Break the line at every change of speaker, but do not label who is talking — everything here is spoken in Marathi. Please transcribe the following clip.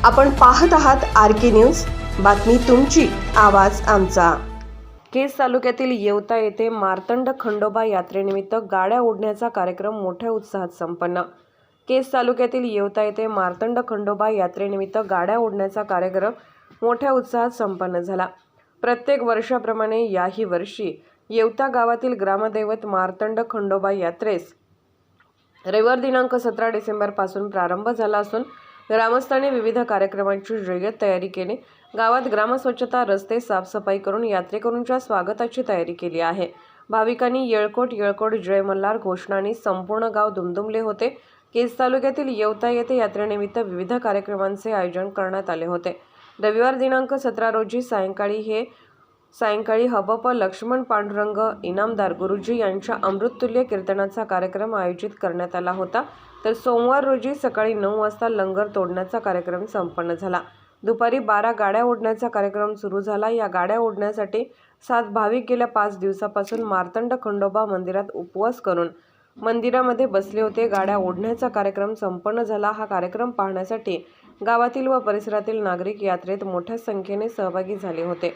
आपण पाहत आहात आर.के. न्यूज. बातमी तुमची, आवाज आमचा. केज तालुक्यातील येवता येथे मार्तंड खंडोबा यात्रेनिमित्त गाड्या ओढण्याचा कार्यक्रम मोठ्या उत्साहात संपन्न. केज तालुक्यातील येवता येथे मार्तंड खंडोबा यात्रेनिमित्त गाड्या ओढण्याचा कार्यक्रम मोठ्या उत्साहात संपन्न झाला. प्रत्येक वर्षाप्रमाणे याही वर्षी येवता गावातील ग्रामदैवत मार्तंड खंडोबा यात्रेस रविवार दिनांक 17 डिसेंबर पासून प्रारंभ झाला असून ग्रामस्थांनी विविध कार्यक्रमांची जय्यत तयारी केली. गावात ग्रामस्वच्छता, रस्ते साफसफाई करून यात्रेकरूंच्या स्वागताची तयारी केली आहे. भाविकांनी येळकोट येळकोट जय मल्हार घोषणांनी संपूर्ण गाव दुमदुमले होते. केज तालुक्यातील येवता येथे यात्रेनिमित्त विविध कार्यक्रमांचे आयोजन करण्यात आले होते. रविवार दिनांक 17 रोजी सायंकाळी हबप लक्ष्मण पांडुरंग इनामदार गुरुजी यांच्या अमृततुल्य कीर्तनाचा कार्यक्रम आयोजित करण्यात आला होता. तर सोमवार रोजी सकाळी 9 वाजता लंगर तोडण्याचा कार्यक्रम संपन्न झाला. दुपारी 12 गाड्या ओढण्याचा कार्यक्रम सुरू झाला. या गाड्या ओढण्यासाठी 7 भाविक गेल्या 5 दिवसापासून मार्तंड खंडोबा मंदिरात उपवास करून मंदिरामध्ये बसले होते. गाड्या ओढण्याचा कार्यक्रम संपन्न झाला. हा कार्यक्रम पाहण्यासाठी गावातील व परिसरातील नागरिक यात्रेत मोठ्या संख्येने सहभागी झाले होते.